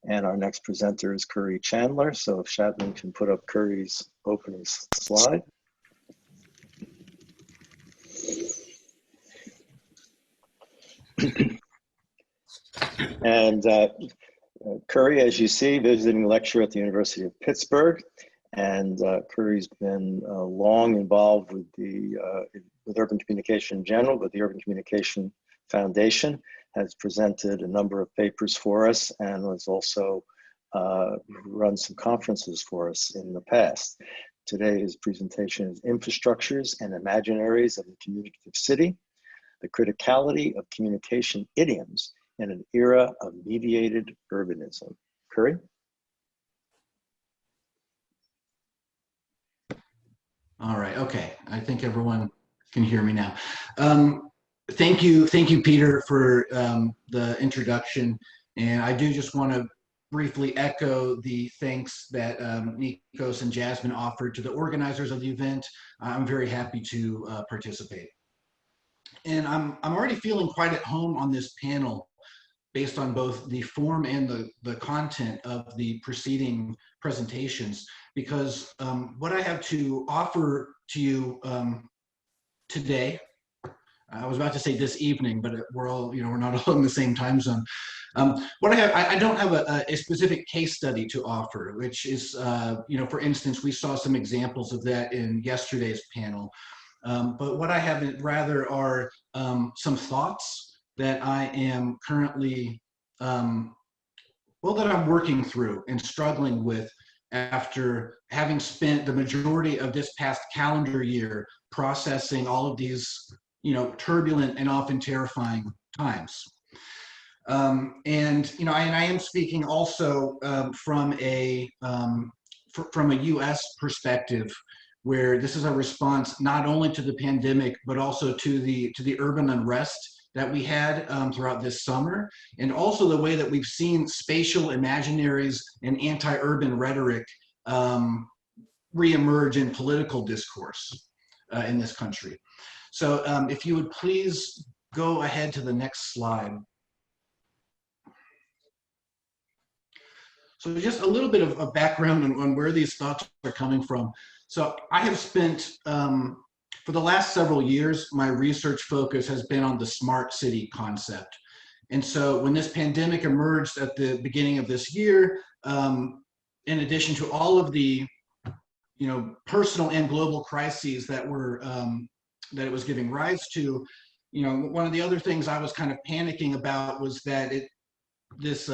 And our next presenter is Curry Chandler. So if Shadman can put up Curry's opening slide. And Curry, as you see, visiting lecturer at the University of Pittsburgh. And Curry's been long involved with with urban communication in general, but the Urban Communication Foundation has presented a number of papers for us and has also run some conferences for us in the past. Today, his presentation is Infrastructures and Imaginaries of the Communicative City, the Criticality of Communication Idioms in an Era of Mediated Urbanism. Curry? All right, okay. I think everyone can hear me now. Thank you, Peter, for the introduction. And I do just want to briefly echo the thanks that Nikos and Jasmine offered to the organizers of the event. I'm very happy to participate. And I'm already feeling quite at home on this panel based on both the form and the content of the preceding presentations, because what I have to offer to you today, I was about to say this evening, but we're all, we're not all in the same time zone. What I don't have a specific case study to offer, which is, for instance, we saw some examples of that in yesterday's panel. But what I have rather are some thoughts that I am currently, that I'm working through and struggling with after having spent the majority of this past calendar year processing all of these, turbulent and often terrifying times. And I am speaking also from a U.S. perspective, where this is a response not only to the pandemic, but also to the urban unrest that we had throughout this summer, and also the way that we've seen spatial imaginaries and anti-urban rhetoric reemerge in political discourse in this country. So if you would please go ahead to the next slide. So just a little bit of background on where these thoughts are coming from. So I have spent, for the last several years, my research focus has been on the smart city concept. And so when this pandemic emerged at the beginning of this year, in addition to all of the, personal and global crises that were, that it was giving rise to, one of the other things I was kind of panicking about was that this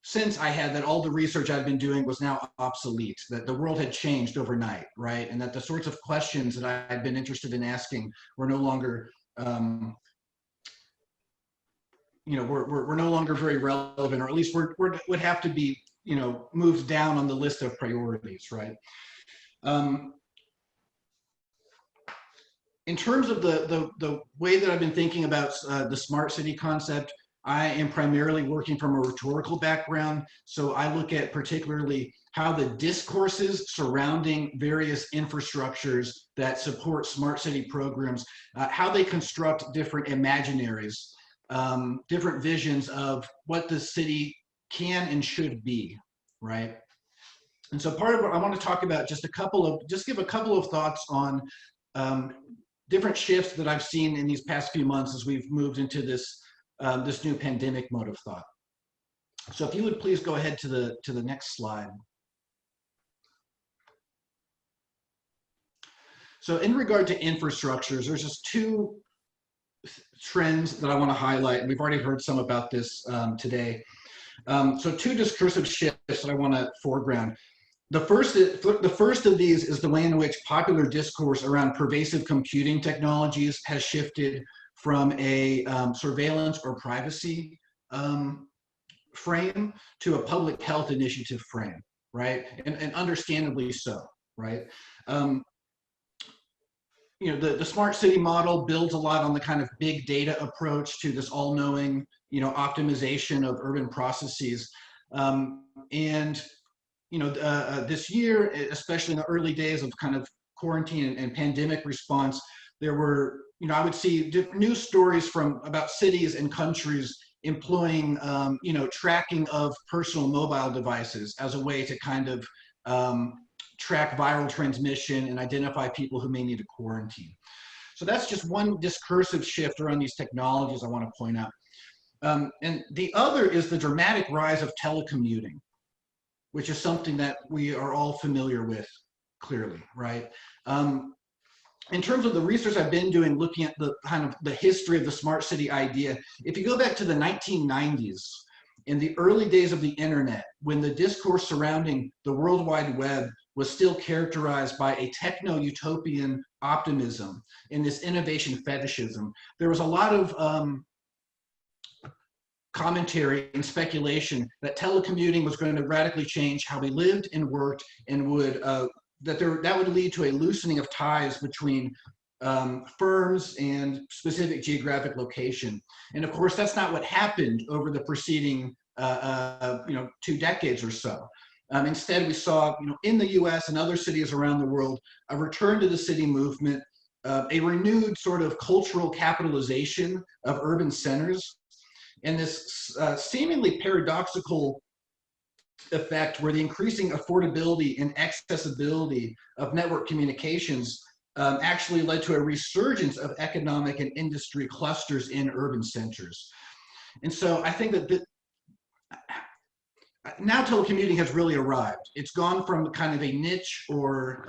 sense I had that all the research I'd been doing was now obsolete, that the world had changed overnight, right? And that the sorts of questions that I had been interested in asking were no longer, were no longer very relevant, or at least would have to be, moved down on the list of priorities, right? In terms of the way that I've been thinking about the smart city concept, I am primarily working from a rhetorical background. So I look at particularly how the discourses surrounding various infrastructures that support smart city programs, how they construct different imaginaries, different visions of what the city can and should be, right? And so part of what I want to talk about, just give a couple of thoughts on different shifts that I've seen in these past few months as we've moved into this this new pandemic mode of thought. So if you would please go ahead to the next slide. So in regard to infrastructures, there's just two trends that I want to highlight, and we've already heard some about this today. So two discursive shifts that I want to foreground. The first of these is the way in which popular discourse around pervasive computing technologies has shifted from a surveillance or privacy frame to a public health initiative frame, right? And understandably so, right? The smart city model builds a lot on the kind of big data approach to this all-knowing, optimization of urban processes. This year, especially in the early days of kind of quarantine and pandemic response, there were, I would see news stories from about cities and countries employing, tracking of personal mobile devices as a way to kind of track viral transmission and identify people who may need a quarantine. So that's just one discursive shift around these technologies I want to point out. And the other is the dramatic rise of telecommuting, which is something that we are all familiar with clearly, right? In terms of the research I've been doing, looking at the kind of the history of the smart city idea, if you go back to the 1990s, in the early days of the internet, when the discourse surrounding the World Wide Web was still characterized by a techno-utopian optimism and this innovation fetishism, there was a lot of commentary and speculation that telecommuting was going to radically change how we lived and worked, and would that would lead to a loosening of ties between firms and specific geographic location. And of course, that's not what happened over the preceding 2 decades or so. Instead, we saw, in the U.S. and other cities around the world, a return to the city movement, a renewed sort of cultural capitalization of urban centers, and this seemingly paradoxical effect where the increasing affordability and accessibility of network communications actually led to a resurgence of economic and industry clusters in urban centers. And so I think that now telecommuting has really arrived. It's gone from kind of a niche or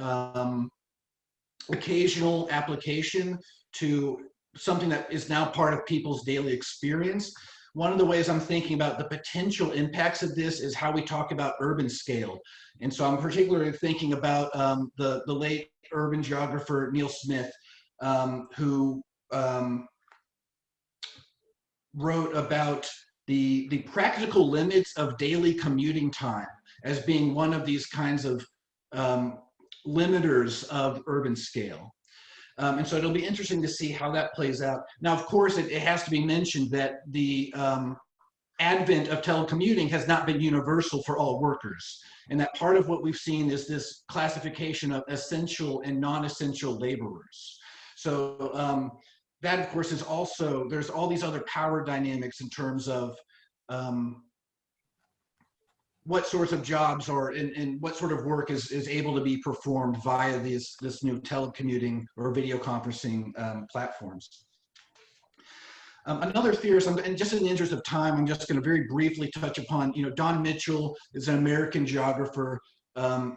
occasional application to something that is now part of people's daily experience. One of the ways I'm thinking about the potential impacts of this is how we talk about urban scale. And so I'm particularly thinking about the late urban geographer Neil Smith, who wrote about the practical limits of daily commuting time as being one of these kinds of limiters of urban scale. And so it'll be interesting to see how that plays out. Now, of course, it has to be mentioned that the advent of telecommuting has not been universal for all workers. And that part of what we've seen is this classification of essential and non-essential laborers. So that, of course, is also, there's all these other power dynamics in terms of what sorts of jobs are and what sort of work is able to be performed via this new telecommuting or video conferencing platforms. Another theory, and just in the interest of time, I'm just going to very briefly touch upon, Don Mitchell is an American geographer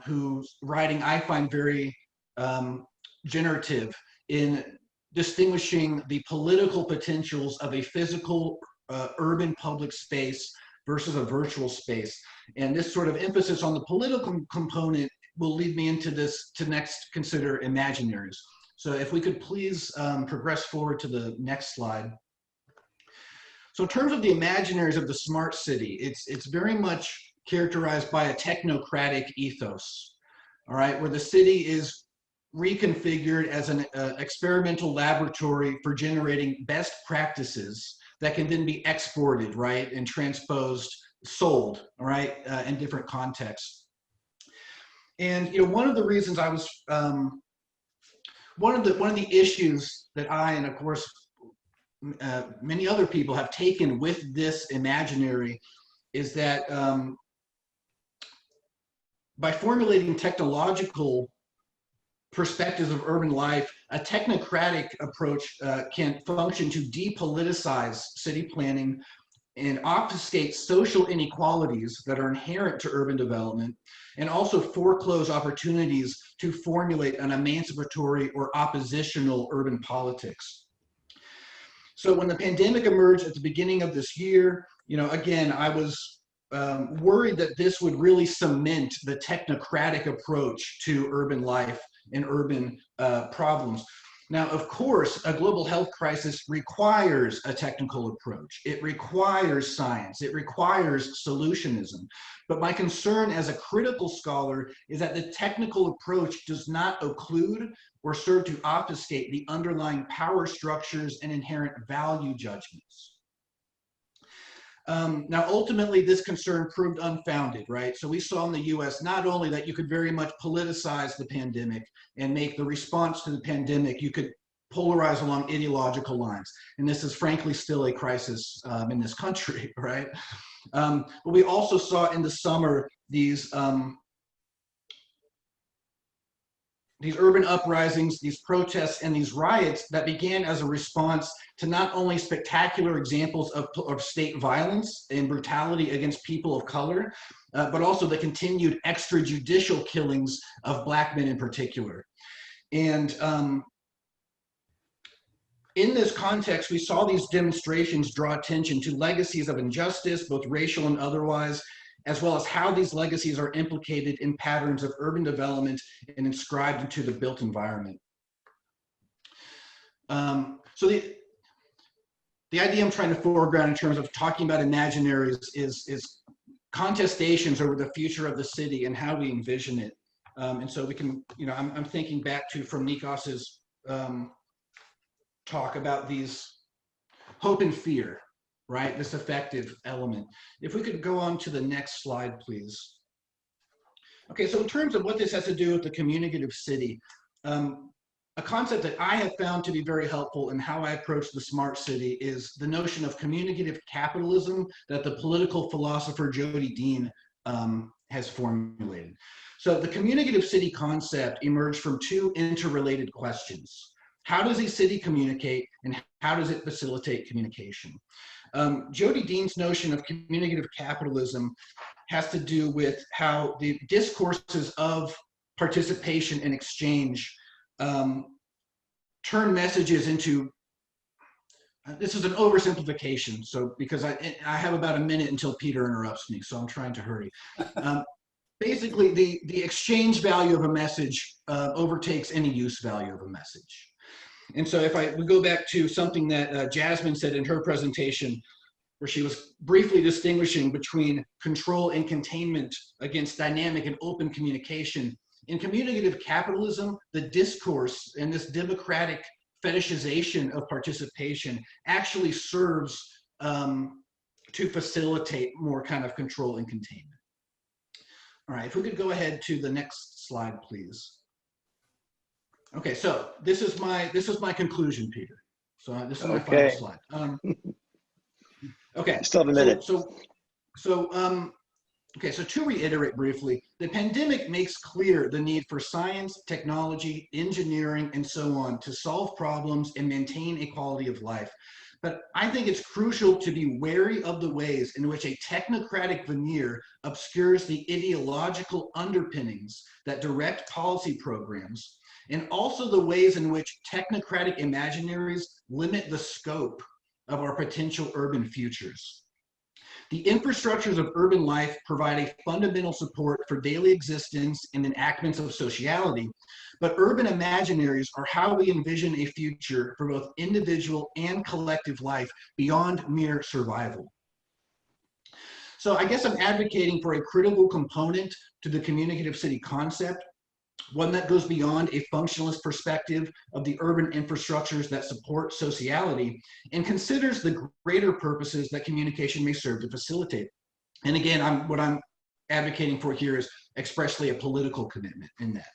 whose writing I find very generative in distinguishing the political potentials of a physical urban public space versus a virtual space. And this sort of emphasis on the political component will lead me into this to next consider Imaginaries. So if we could please progress forward to the next slide. So in terms of the Imaginaries of the smart city, it's very much characterized by a technocratic ethos, all right, where the city is reconfigured as an experimental laboratory for generating best practices that can then be exported, right, and transposed, sold, all right, in different contexts. And one of the reasons I was, one of the issues that I, and of course many other people have taken with this imaginary is that by formulating technological perspectives of urban life, a technocratic approach can function to depoliticize city planning and obfuscate social inequalities that are inherent to urban development, and also foreclose opportunities to formulate an emancipatory or oppositional urban politics. So when the pandemic emerged at the beginning of this year, again, I was worried that this would really cement the technocratic approach to urban life and urban problems. Now, of course, a global health crisis requires a technical approach. It requires science. It requires solutionism. But my concern as a critical scholar is that the technical approach does not occlude or serve to obfuscate the underlying power structures and inherent value judgments. Now, ultimately, this concern proved unfounded, right? So we saw in the US not only that you could very much politicize the pandemic and make the response to the pandemic, you could polarized along ideological lines. And this is frankly still a crisis in this country, right? But we also saw in the summer these urban uprisings, these protests, and these riots that began as a response to not only spectacular examples of state violence and brutality against people of color, but also the continued extrajudicial killings of Black men in particular. And in this context, we saw these demonstrations draw attention to legacies of injustice, both racial and otherwise, as well as how these legacies are implicated in patterns of urban development and inscribed into the built environment. So the idea I'm trying to foreground in terms of talking about Imaginaries is contestations over the future of the city and how we envision it. And so we can, I'm thinking back to from Nikos's talk about these hope and fear, right? This affective element. If we could go on to the next slide, please. Okay, so in terms of what this has to do with the communicative city, a concept that I have found to be very helpful in how I approach the smart city is the notion of communicative capitalism that the political philosopher Jody Dean has formulated. So the communicative city concept emerged from two interrelated questions. How does a city communicate, and how does it facilitate communication? Jody Dean's notion of communicative capitalism has to do with how the discourses of participation and exchange turn messages into, this is an oversimplification, so because I have about a minute until Peter interrupts me, so I'm trying to hurry. Basically, the exchange value of a message overtakes any use value of a message. And so if we go back to something that Jasmine said in her presentation, where she was briefly distinguishing between control and containment against dynamic and open communication. In communicative capitalism, the discourse and this democratic fetishization of participation actually serves to facilitate more kind of control and containment. All right, if we could go ahead to the next slide, please. Okay, so this is my conclusion, Peter. So this is my final slide. Okay, still have a minute. Okay, so to reiterate briefly, the pandemic makes clear the need for science, technology, engineering, and so on to solve problems and maintain a quality of life. But I think it's crucial to be wary of the ways in which a technocratic veneer obscures the ideological underpinnings that direct policy programs, and also the ways in which technocratic imaginaries limit the scope of our potential urban futures. The infrastructures of urban life provide a fundamental support for daily existence and enactments of sociality, but urban imaginaries are how we envision a future for both individual and collective life beyond mere survival. So I guess I'm advocating for a critical component to the communicative city concept, one that goes beyond a functionalist perspective of the urban infrastructures that support sociality and considers the greater purposes that communication may serve to facilitate. And again, what I'm advocating for here is expressly a political commitment in that.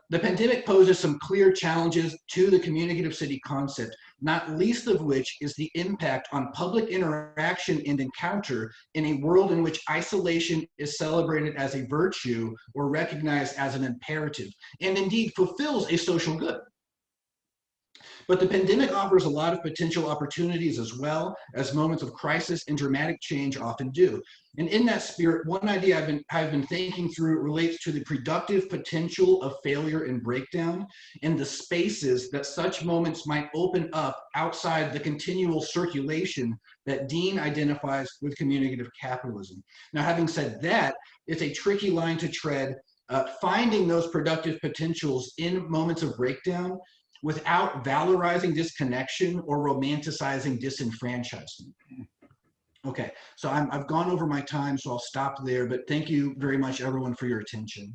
The pandemic poses some clear challenges to the communicative city concept, not least of which is the impact on public interaction and encounter in a world in which isolation is celebrated as a virtue or recognized as an imperative, and indeed fulfills a social good. But the pandemic offers a lot of potential opportunities as well, as moments of crisis and dramatic change often do. And in that spirit, one idea I've been thinking through relates to the productive potential of failure and breakdown, and the spaces that such moments might open up outside the continual circulation that Dean identifies with communicative capitalism. Now, having said that, it's a tricky line to tread, finding those productive potentials in moments of breakdown without valorizing disconnection or romanticizing disenfranchisement. Okay, so I've gone over my time, so I'll stop there, but thank you very much, everyone, for your attention.